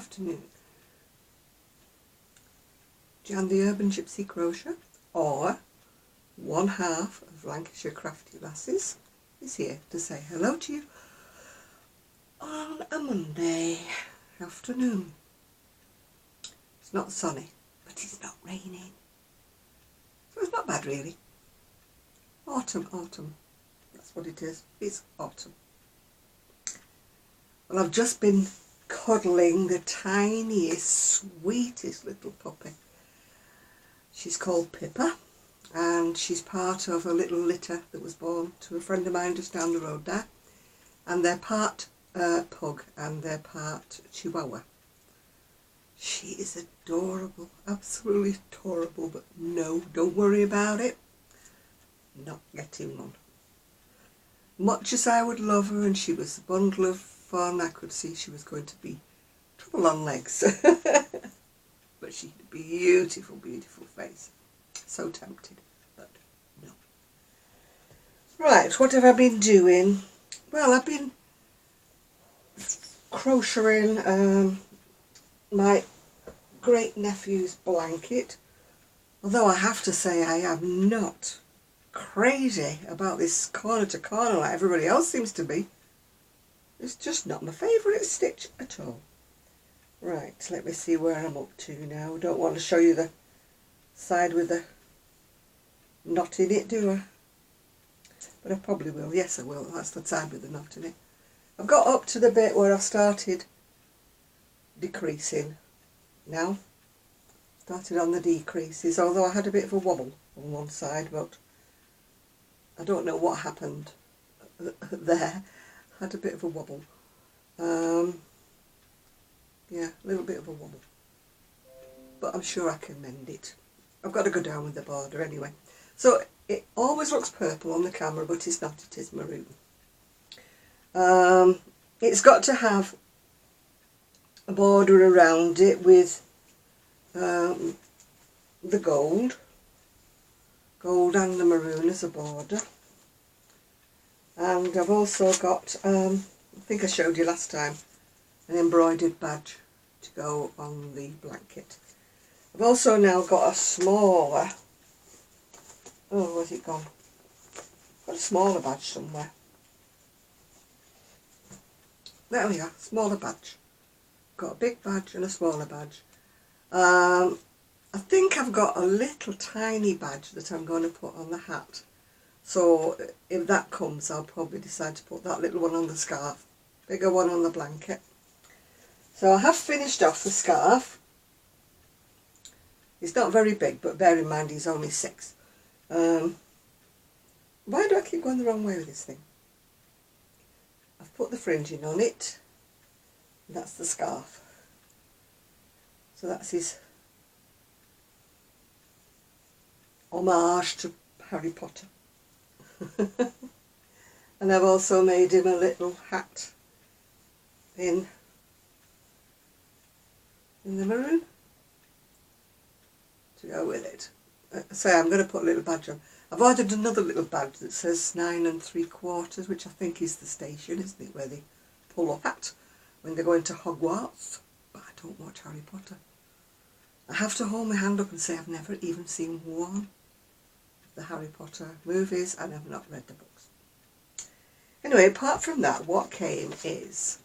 afternoon. Jan the Urban Gypsy Crochet, or one half of Lancashire Crafty Lasses, is here to say hello to you on a Monday afternoon. It's not sunny, but it's not raining, so it's not bad really. Autumn, that's what it is. It's autumn. Well, I've just been cuddling the tiniest, sweetest little puppy. She's called Pippa, and she's part of a little litter that was born to a friend of mine just down the road there, and they're part pug and they're part chihuahua. She is adorable, absolutely adorable, but no, don't worry about it, not getting one. Much as I would love her and she was a bundle of fun, I could see she was going to be trouble on legs. But she had a beautiful, beautiful face. So tempted, but no. Right, what have I been doing? Well, I've been crocheting my great nephew's blanket. Although I have to say I am not crazy about this corner to corner like everybody else seems to be. It's just not my favourite stitch at all. Right, let me see where I'm up to now. I don't want to show you the side with the knot in it, do I? But I probably will. Yes, I will. That's the side with the knot in it. I've got up to the bit where I've started decreasing now. Started on the decreases, although I had a bit of a wobble on one side, but I don't know what happened there. Had a bit of a wobble. Yeah, a little bit of a wobble. But I'm sure I can mend it. I've got to go down with the border anyway. So it always looks purple on the camera, but it's not, it is maroon. It's got to have a border around it with the gold and the maroon as a border. And I've also got, I think I showed you last time, an embroidered badge to go on the blanket. I've also now got a smaller, oh, where's it gone? Got a smaller badge somewhere. There we are, smaller badge. Got a big badge and a smaller badge. I think I've got a little tiny badge that I'm going to put on the hat. So if that comes, I'll probably decide to put that little one on the scarf, bigger one on the blanket. So I have finished off the scarf. It's not very big, but bear in mind he's only 6. Why do I keep going the wrong way with this thing? I've put the fringing on it. That's the scarf. So that's his homage to Harry Potter. And I've also made him a little hat in the maroon to go with it. So I'm going to put a little badge on. I've ordered another little badge that says 9 3/4, which I think is the station, isn't it, where they pull up at when they're going to Hogwarts. But I don't watch Harry Potter. I have to hold my hand up and say I've never even seen one of the Harry Potter movies, and I've not read the books. Anyway, apart from that, what came is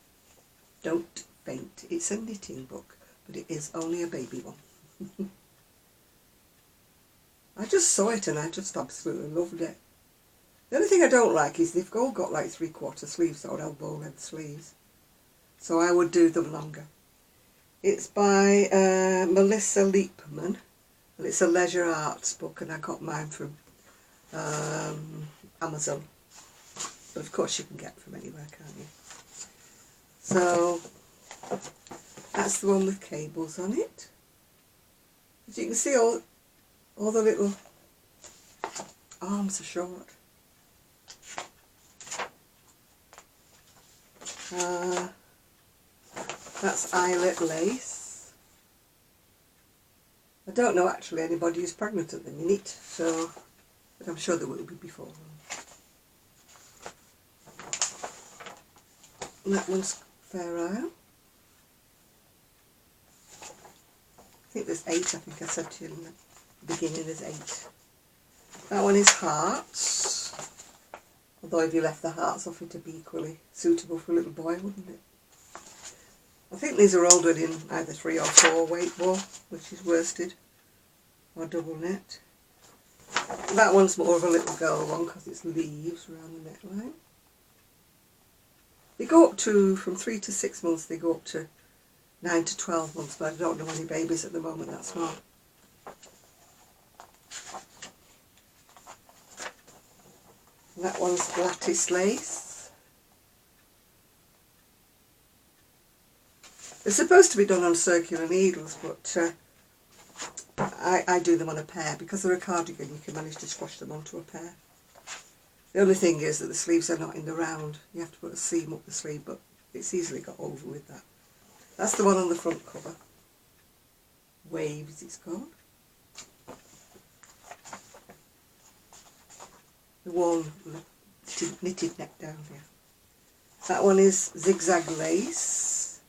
Don't Faint. It's a knitting book, but it is only a baby one. I just saw it and I just absolutely loved it. The only thing I don't like is they've all got like 3/4 sleeves or elbow length sleeves. So I would do them longer. It's by Melissa Leapman, and it's a leisure arts book, and I got mine from Amazon. But of course you can get from anywhere, can't you? So that's the one with cables on it. As you can see, all the little arms are short. That's eyelet lace. I don't know actually anybody who's pregnant at the minute, so, but I'm sure there will be before. And that one's Fair Isle. think there's 8, I think I said to you in the beginning, there's 8. That one is hearts. Although if you left the hearts off, it'd be equally suitable for a little boy, wouldn't it? I think these are all done in either 3 or 4 weight wool, which is worsted or double knit. That one's more of a little girl one because it's leaves around the neckline. They go up to, from 3 to 6 months, they go up to 9 to 12 months, but I don't know any babies at the moment that small. And that one's lattice lace. They're supposed to be done on circular needles, but I do them on a pair. Because they're a cardigan, you can manage to squash them onto a pair. The only thing is that the sleeves are not in the round. You have to put a seam up the sleeve, but it's easily got over with that. That's the one on the front cover. Waves, it's called. The one knitted neck down here. That one is zigzag lace.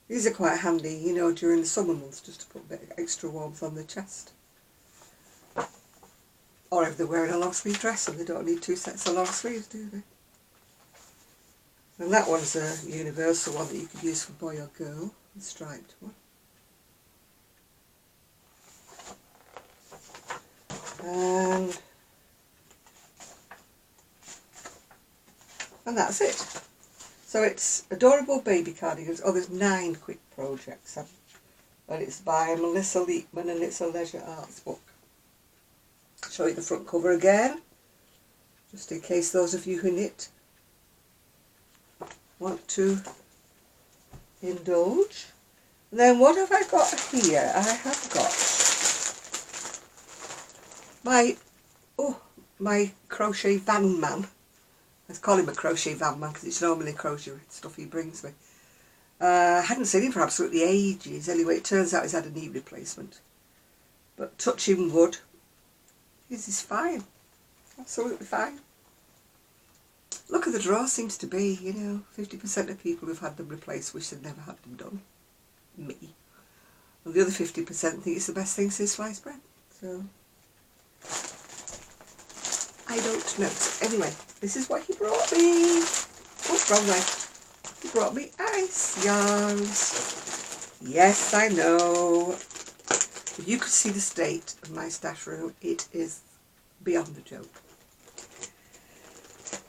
These are quite handy, you know, during the summer months, just to put a bit of extra warmth on the chest. Or if they're wearing a long sleeve dress and they don't need 2 sets of long sleeves, do they? And that one's a universal one that you could use for boy or girl, the striped one. And that's it. So it's Adorable Baby Cardigans. Oh, there's 9 quick projects. And it's by Melissa Leekman and it's a leisure arts book. I'll show you the front cover again, just in case those of you who knit want to indulge. And then what have I got here? I have got my crochet van man. Let's call him a crochet van man because it's normally crochet stuff he brings me. I hadn't seen him for absolutely ages. Anyway, it turns out he's had a knee replacement. But touching wood, his is fine. Absolutely fine. Look at the draw seems to be, you know, 50% of people who've had them replaced wish they'd never had them done. Me. And the other 50% think it's the best thing since sliced bread. So, I don't know. So anyway, this is what he brought me. Oh, wrong way. He brought me ice yarns. Yes, I know. If you could see the state of my stash room, it is beyond a joke.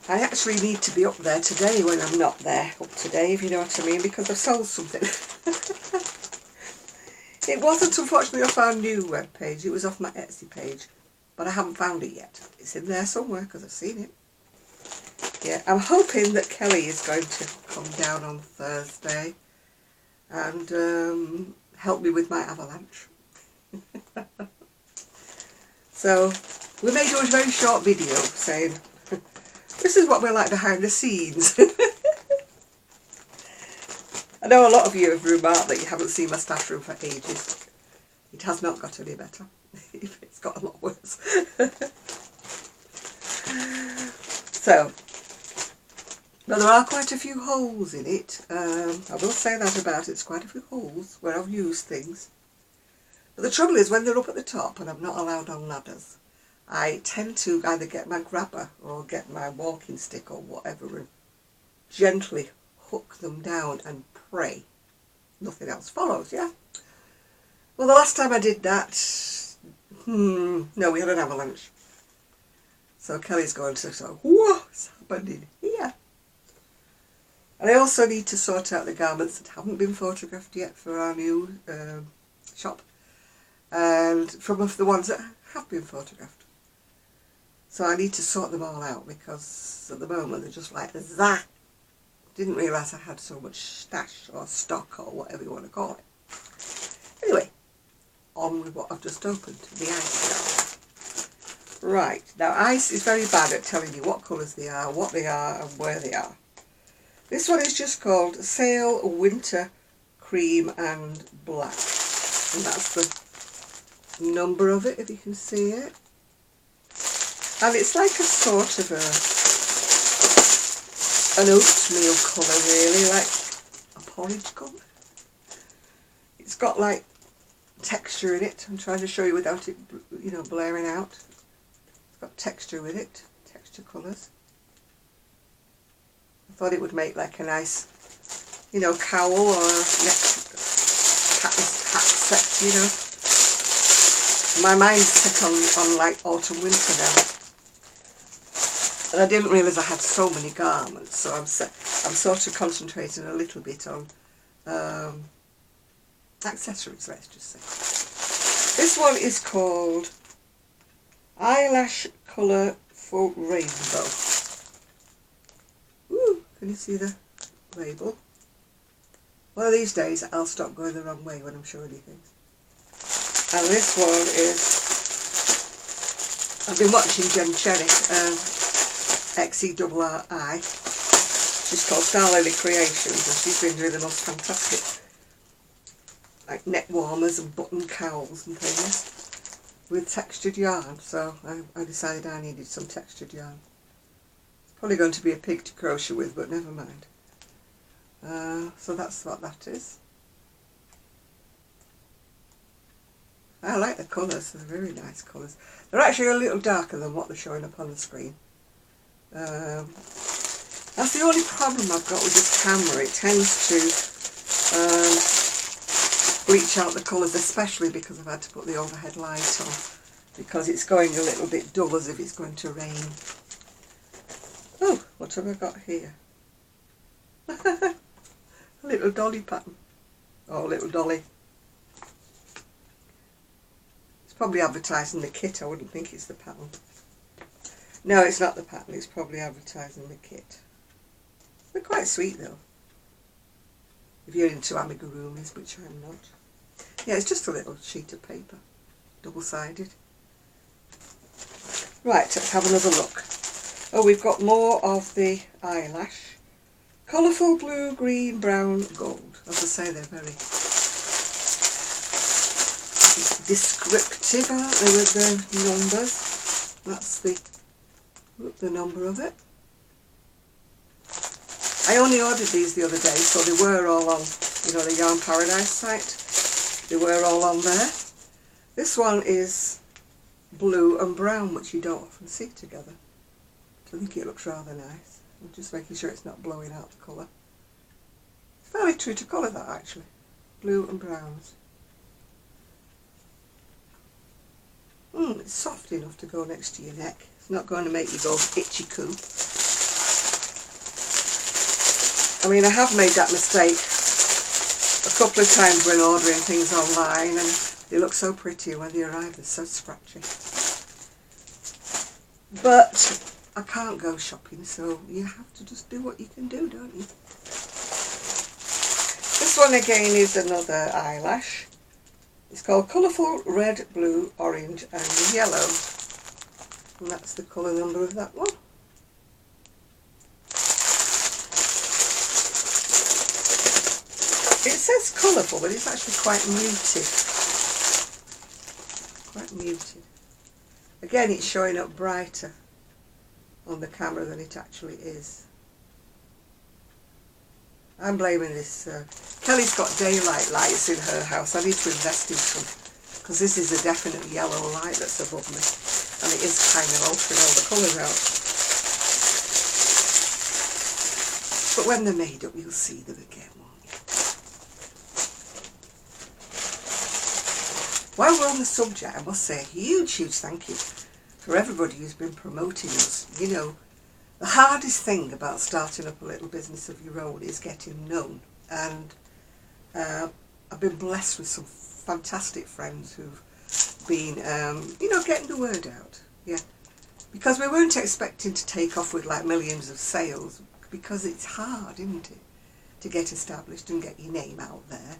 I actually need to be up there today when I'm not there up today, if you know what I mean, because I've sold something. It wasn't, unfortunately, off our new webpage. It was off my Etsy page, but I haven't found it yet. It's in there somewhere because I've seen it. Yeah, I'm hoping that Kelly is going to come down on Thursday and help me with my avalanche. So we may do a very short video saying this is what we're like behind the scenes. I know a lot of you have remarked that you haven't seen my stash room for ages. It has not got any better. It's got a lot worse. So, but there are quite a few holes in it. I will say that about it. There's quite a few holes where I've used things. But the trouble is when they're up at the top and I'm not allowed on ladders, I tend to either get my grabber or get my walking stick or whatever and gently hook them down and pray nothing else follows, yeah? Well, the last time I did that, no, we had an avalanche. So Kelly's going to say, what's happening here? And I also need to sort out the garments that haven't been photographed yet for our new shop. And from the ones that have been photographed. So I need to sort them all out because at the moment they're just like that. Didn't realise I had so much stash or stock or whatever you want to call it. Anyway, on with what I've just opened, the ice now. Right, now ice is very bad at telling you what colours they are, what they are and where they are. This one is just called Sail Winter Cream and Black. And that's the number of it, if you can see it. And it's like a sort of an oatmeal colour really, like a porridge colour. It's got like texture in it. I'm trying to show you without it, you know, blaring out. It's got texture with it, texture colours. I thought it would make like a nice, you know, cowl or neck hat set, you know. My mind's set on like autumn winter now. And I didn't realise I had so many garments, so I'm sort of concentrating a little bit on accessories, let's just say. This one is called Eyelash Colourful Rainbow. Ooh, can you see the label? One of these days I'll stop going the wrong way when I'm showing you things. And this one is, I've been watching Jen Cherry, XERRI. She's called Star Lily Creations, and she's been doing the most fantastic like neck warmers and button cowls and things with textured yarn. So I decided I needed some textured yarn. It's probably going to be a pig to crochet with, but never mind. So that's what that is. I like the colours, they're very nice colours. They're actually a little darker than what they're showing up on the screen. That's the only problem I've got with this camera. It tends to bleach out the colours, especially because I've had to put the overhead light on, because it's going a little bit dull as if it's going to rain. Oh, what have I got here? A little dolly pattern. Oh, little dolly. It's probably advertising the kit. I wouldn't think it's the pattern. No, it's not the pattern. It's probably advertising the kit. They're quite sweet though, if you're into amigurumis, which I'm not. Yeah, it's just a little sheet of paper, double-sided. Right, let's have another look. Oh, we've got more of the eyelash. Colourful blue, green, brown, gold. As I say, they're very descriptive, aren't they, with the numbers? That's the number of it. I only ordered these the other day, so they were all on, you know, the Yarn Paradise site. They were all on there. This one is blue and brown, which you don't often see together. So I think it looks rather nice. I'm just making sure it's not blowing out the colour. It's fairly true to colour, that, actually. Blue and browns. It's soft enough to go next to your neck. It's not going to make you go itchy-coo. I mean, I have made that mistake a couple of times when ordering things online, and they look so pretty, when they arrive they're so scratchy. But I can't go shopping, so you have to just do what you can do, don't you? This one again is another eyelash. It's called Colourful Red, Blue, Orange and Yellow. And that's the colour number of that one. It says colourful, but it's actually quite muted. Quite muted. Again, it's showing up brighter on the camera than it actually is. I'm blaming this. Kelly's got daylight lights in her house. I need to invest in some, because this is a definite yellow light that's above me, and it is kind of altering all the colours out. But when they're made up, you'll see them again, won't you? While we're on the subject, I must say a huge, huge thank you for everybody who's been promoting us. You know, the hardest thing about starting up a little business of your own is getting known, and I've been blessed with some fantastic friends who've been, you know, getting the word out. Yeah, because we weren't expecting to take off with like millions of sales, because it's hard, isn't it, to get established and get your name out there.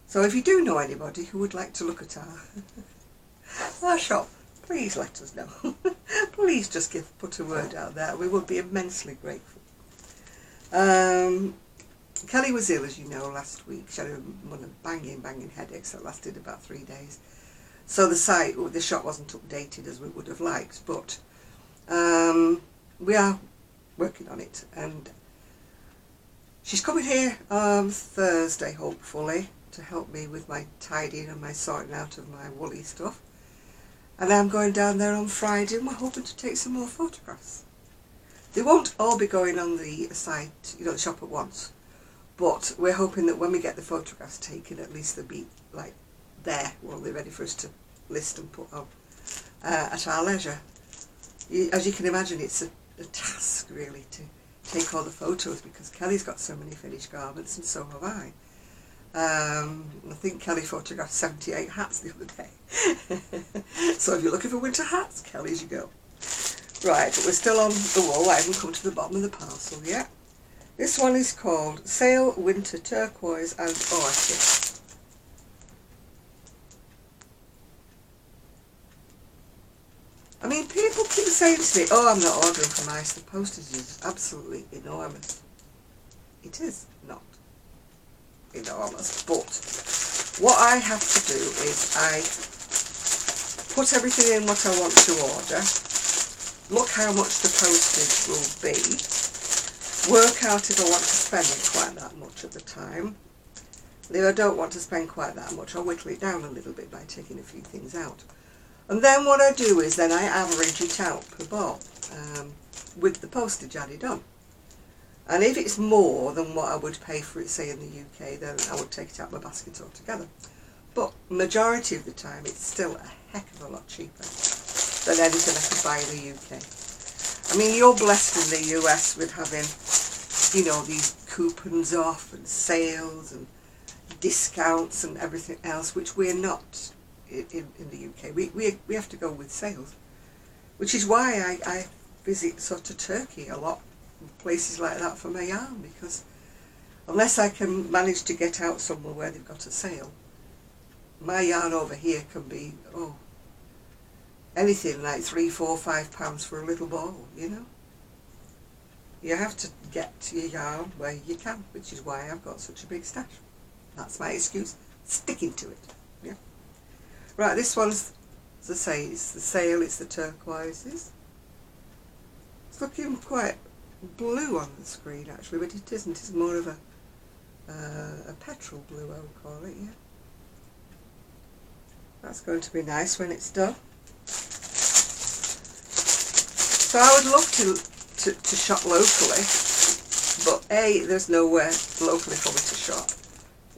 So if you do know anybody who would like to look at our shop, please let us know. Please just put a word out there. We would be immensely grateful. Kelly was ill, as you know, last week. She had one of banging headaches that lasted about 3 days. So the shop wasn't updated as we would have liked, but we are working on it. And she's coming here on Thursday, hopefully. to help me with my tidying and my sorting out of my woolly stuff. And I'm going down there on Friday and we're hoping to take some more photographs. They won't all be going on the site, you know, the shop at once. But we're hoping that when we get the photographs taken, at least they'll be like there, won't they, ready for us to list and put on at our leisure. As you can imagine, it's a task really to take all the photos because Kelly's got so many finished garments and so have I. I think Kelly photographed 78 hats the other day. So if you're looking for winter hats, Kelly's you go. Right, but we're still on the wall. I haven't come to the bottom of the parcel yet. This one is called Sail Winter Turquoise and Orchid. I mean, people keep saying to me, oh, I'm not ordering from ICE. The postage is absolutely enormous. It is not enormous, but what I have to do is I put everything in what I want to order, look how much the postage will be, work out if I want to spend quite that much at the time. If I don't want to spend quite that much, I'll whittle it down a little bit by taking a few things out. And then what I do is then I average it out per ball with the postage added on. And if it's more than what I would pay for it, say in the UK, then I would take it out of my basket altogether. But majority of the time it's still a heck of a lot cheaper than anything I could buy in the UK. I mean, you're blessed in the US with having, you know, these coupons off and sales and discounts and everything else, which we're not in the UK. We have to go with sales, which is why I visit sort of Turkey a lot, places like that for my yarn, because unless I can manage to get out somewhere where they've got a sale, my yarn over here can be, oh, anything like £3, £4, £5 for a little ball, you know. You have to get your yarn where you can, which is why I've got such a big stash. That's my excuse, sticking to it. Yeah. Right, this one's, as I say, it's the sail, it's the turquoises. It's looking quite blue on the screen actually, but it isn't. It's more of a petrol blue, I would call it, yeah. That's going to be nice when it's done. So I would love to shop locally, but A, there's nowhere locally for me to shop.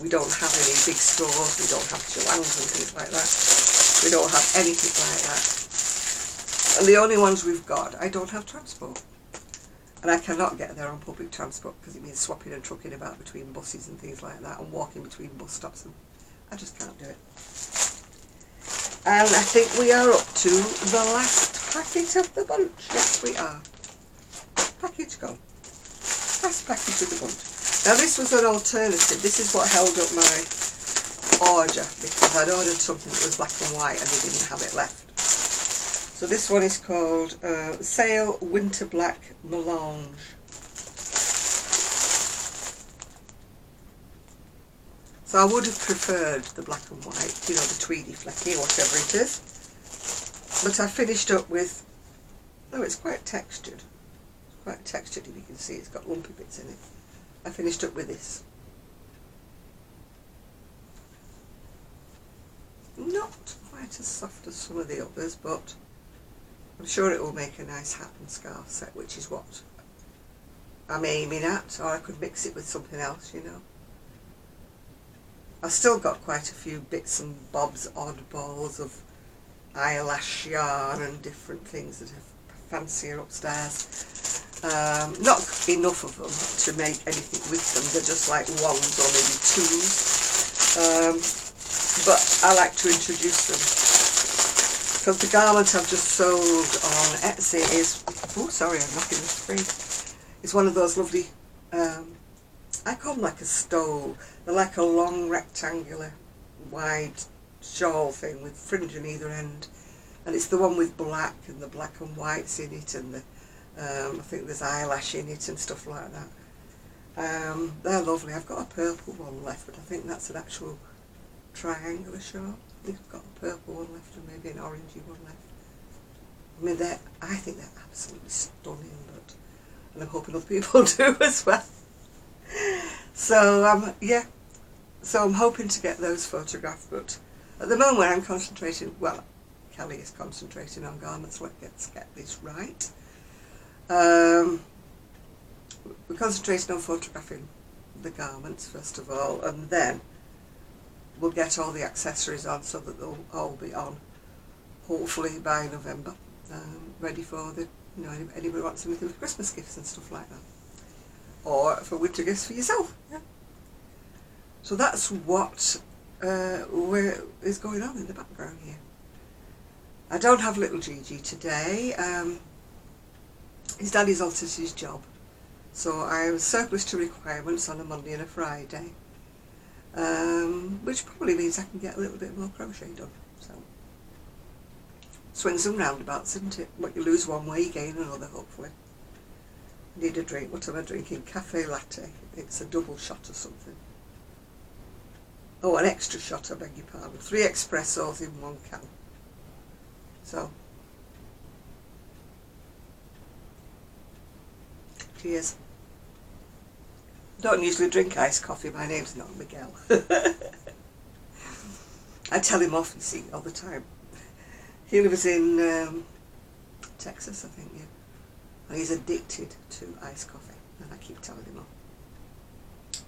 We don't have any big stores, we don't have Joann's and things like that. We don't have anything like that. And the only ones we've got, I don't have transport. And I cannot get there on public transport because it means swapping and trucking about between buses and things like that and walking between bus stops, and I just can't do it. And I think we are up to the last packet of the bunch. Yes, we are. Package gone. Last packet of the bunch. Now this was an alternative. This is what held up my order because I'd ordered something that was black and white and they didn't have it left. So this one is called Sail Winter Black Melange. So I would have preferred the black and white, you know, the tweedy flecky, whatever it is. But I finished up with, oh, it's quite textured. It's quite textured, if you can see, it's got lumpy bits in it. I finished up with this. Not quite as soft as some of the others, but I'm sure it will make a nice hat and scarf set, which is what I'm aiming at, or I could mix it with something else, you know. I've still got quite a few bits and bobs, oddballs of eyelash yarn and different things that are fancier upstairs. Not enough of them to make anything with them, they're just like ones or maybe twos. But I like to introduce them. Because the garment I've just sold on Etsy is, oh sorry, I'm knocking the screen. It's one of those lovely, I call them like a stole. They're like a long rectangular wide shawl thing with fringe on either end. And it's the one with black and the black and whites in it, and the I think there's eyelash in it and stuff like that. They're lovely. I've got a purple one left, but I think that's an actual triangular shawl. I think I've got a purple one left and maybe an orangey one left. I mean, I think they're absolutely stunning, and I'm hoping other people do as well. So yeah, So I'm hoping to get those photographed, but at the moment I'm concentrating, well, Kelly is concentrating on garments. Let's get this right. We're concentrating on photographing the garments first of all, and then we'll get all the accessories on so that they'll all be on hopefully by November, ready for the, you know, anybody wants anything with Christmas gifts and stuff like that, or for winter gifts for yourself. Yeah. So that's what is going on in the background here. I don't have little Gigi today. His daddy's altered his job, so I was surplus to requirements on a Monday and a Friday, which probably means I can get a little bit more crochet done. So swings and roundabouts, isn't it? What you lose one way, you gain another, hopefully. Need a drink. What am I drinking? Cafe latte. It's a double shot or something. Oh, an extra shot, I beg your pardon. 3 espressos in 1 can. So, cheers. Don't usually drink iced coffee. My name's not Miguel. I tell him off, you see, all the time. He lives in Texas, I think, yeah. And he's addicted to iced coffee. And I keep telling him off.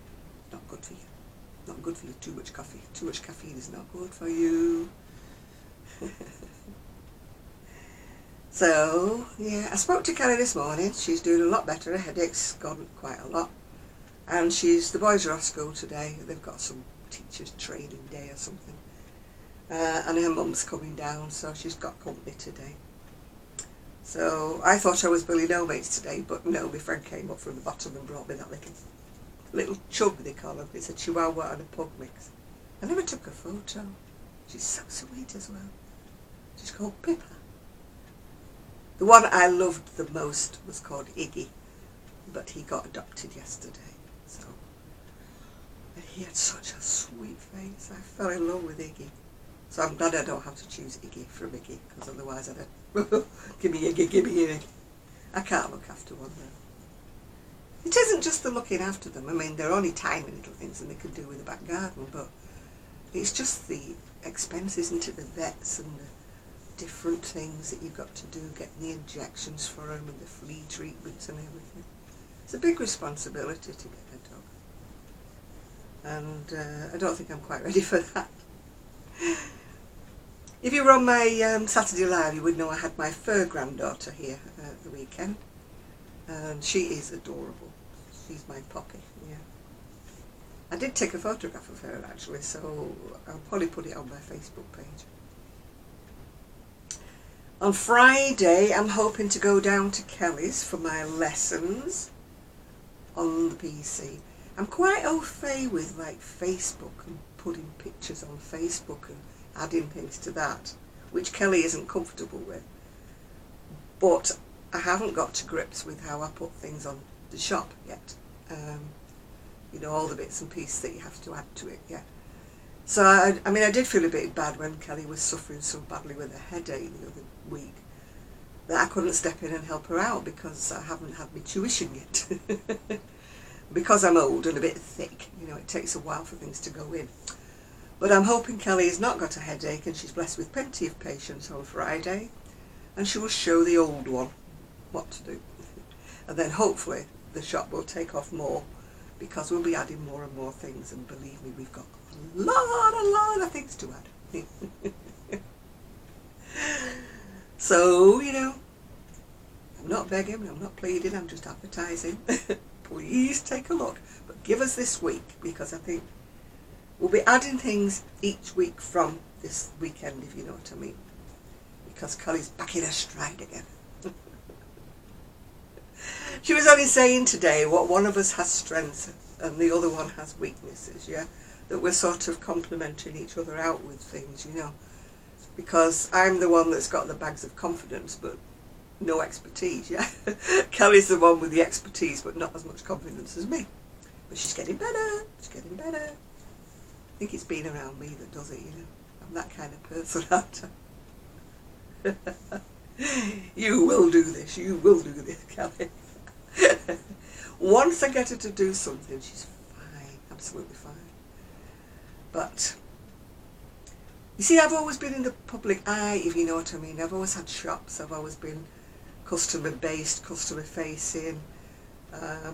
Not good for you. Not good for you. Too much coffee. Too much caffeine is not good for you. So, yeah, I spoke to Kelly this morning. She's doing a lot better. Her headache's gone quite a lot. And the boys are off school today. They've got some teachers training day or something. And her mum's coming down, so she's got company today. So I thought I was Billy No Mates today, but no, my friend came up from the bottom and brought me that little chug, they call them. It's a chihuahua and a pug mix. I never took a photo. She's so sweet as well. She's called Pippa. The one I loved the most was called Iggy, but he got adopted yesterday. So he had such a sweet face. I fell in love with Iggy. So I'm glad I don't have to choose Iggy from Iggy, because otherwise I'd have, give me Iggy. I can't look after one though. It isn't just the looking after them. I mean, they're only tiny little things and they can do with the back garden, but it's just the expense, isn't it? The vets and the different things that you've got to do, getting the injections for them and the flea treatments and everything. It's a big responsibility to get a dog. And I don't think I'm quite ready for that. If you were on my Saturday Live, you would know I had my fur granddaughter here at the weekend. And she is adorable. She's my poppy, yeah. I did take a photograph of her actually, so I'll probably put it on my Facebook page. On Friday, I'm hoping to go down to Kelly's for my lessons on the PC. I'm quite au fait with like Facebook and putting pictures on Facebook and adding things to that, which Kelly isn't comfortable with. But I haven't got to grips with how I put things on the shop yet. You know, all the bits and pieces that you have to add to it, yeah. So, I mean, I did feel a bit bad when Kelly was suffering so badly with a headache the other week that I couldn't step in and help her out because I haven't had my tuition yet. Because I'm old and a bit thick, you know, it takes a while for things to go in. But I'm hoping Kelly has not got a headache and she's blessed with plenty of patience on Friday, and she will show the old one what to do. And then hopefully the shop will take off more, because we'll be adding more and more things, and believe me, we've got a lot of things to add. So, you know, I'm not begging, I'm not pleading, I'm just advertising. Please take a look, but give us this week, because I think we'll be adding things each week from this weekend, if you know what I mean, because Kelly's back in her stride again. She was only saying today what one of us has strengths and the other one has weaknesses, yeah, that we're sort of complementing each other out with things, you know, because I'm the one that's got the bags of confidence but no expertise, yeah. Kelly's the one with the expertise but not as much confidence as me, but she's getting better, she's getting better. I think it's being around me that does it, you know. I'm that kind of person, aren't I? You will do this, Kelly. Once I get her to do something, she's fine, absolutely fine. But you see, I've always been in the public eye, if you know what I mean. I've always had shops, I've always been customer based, customer facing,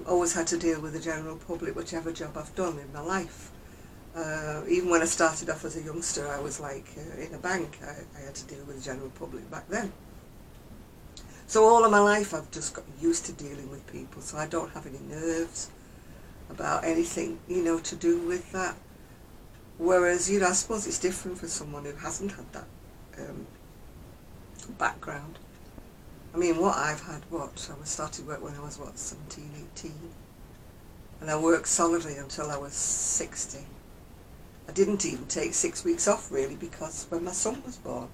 always had to deal with the general public, whichever job I've done in my life. Even when I started off as a youngster, I was like in a bank, I had to deal with the general public back then. So all of my life I've just got used to dealing with people, so I don't have any nerves about anything, you know, to do with that. Whereas, you know, I suppose it's different for someone who hasn't had that background. I mean, what I've had, I started work when I was, 17, 18. And I worked solidly until I was 60. I didn't even take 6 weeks off, really, because when my son was born,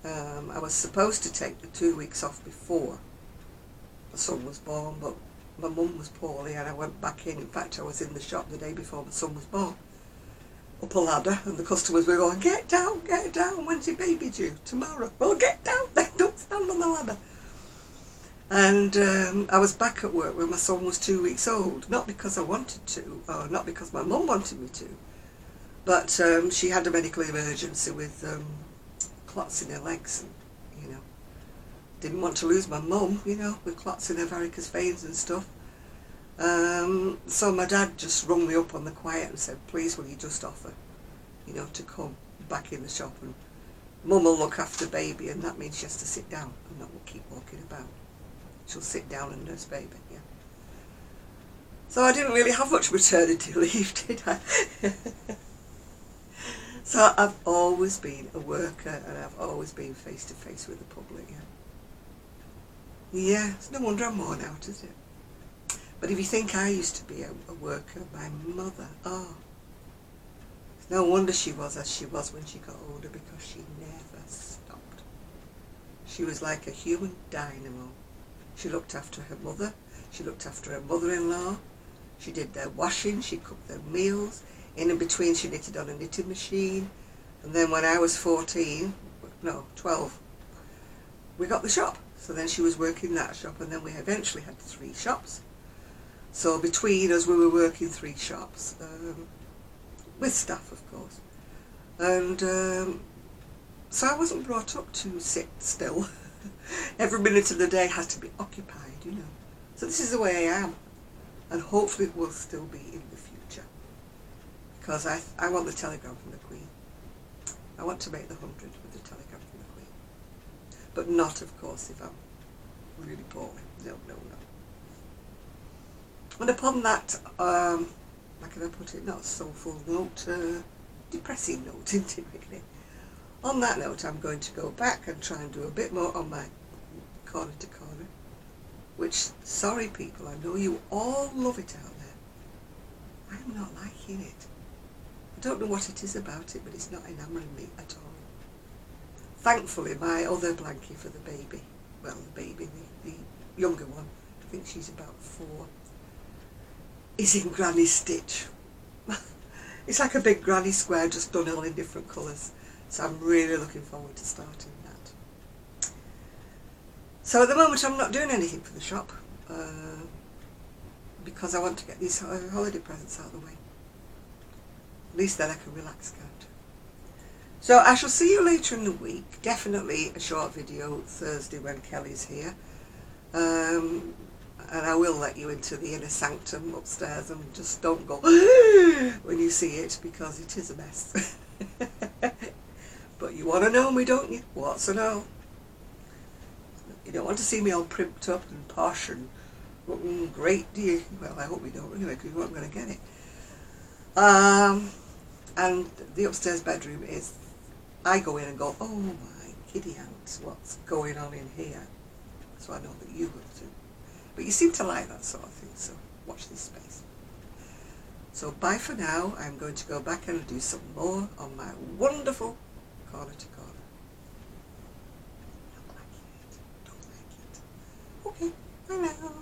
I was supposed to take the 2 weeks off before my son was born, but my mum was poorly and I went back in. In fact, I was in the shop the day before my son was born, up a ladder, and the customers were going, get down, when's your baby due? Tomorrow. Well, get down then, don't stand on the ladder. And I was back at work when my son was 2 weeks old, not because I wanted to, or not because my mum wanted me to, but she had a medical emergency with clots in her legs, and, you know, didn't want to lose my mum, you know, with clots in her varicose veins and stuff. So my dad just rung me up on the quiet and said, please will you just offer, you know, to come back in the shop, and mum will look after baby, and that means she has to sit down and not keep walking about. She'll sit down and nurse baby, yeah. So I didn't really have much maternity leave, did I? So I've always been a worker, and I've always been face to face with the public, yeah. Yeah, it's no wonder I'm worn out, is it? But if you think I used to be a worker, my mother, it's no wonder she was as she was when she got older, because she never stopped. She was like a human dynamo. She looked after her mother, she looked after her mother-in-law, she did their washing, she cooked their meals, in between she knitted on a knitting machine, and then when I was 12, we got the shop. So then she was working that shop, and then we eventually had 3 shops. So between us we were working 3 shops, with staff of course. And so I wasn't brought up to sit still. Every minute of the day has to be occupied, you know. So this is the way I am, and hopefully it will still be in the future. Because I want the telegram from the Queen. I want to make the 100 with the telegram from the Queen. But not, of course, if I'm really poorly. No. And upon that, how can I put it, not soulful note, depressing note, isn't it really? On that note, I'm going to go back and try and do a bit more on my corner to corner, which, sorry people, I know you all love it out there. I'm not liking it. I don't know what it is about it, but it's not enamouring me at all. Thankfully, my other blankie for the baby, the younger one, I think she's about 4, is in granny stitch. It's like a big granny square, just done all in different colours. So I'm really looking forward to starting that. So at the moment I'm not doing anything for the shop, because I want to get these holiday presents out of the way. At least then I can relax, can't I? So I shall see you later in the week. Definitely a short video Thursday when Kelly's here. And I will let you into the inner sanctum upstairs, and just don't go when you see it, because it is a mess. But you want to know me, don't you? What's to know? You don't want to see me all primped up and posh and looking great, do you? Well, I hope you don't anyway, because you aren't going to get it. And the upstairs bedroom is, I go in and go, oh my giddy ants, what's going on in here? So I know that you will too. But you seem to like that sort of thing, so watch this space. So bye for now. I'm going to go back and do some more on my wonderful corner to corner. Don't like it. Okay, bye now.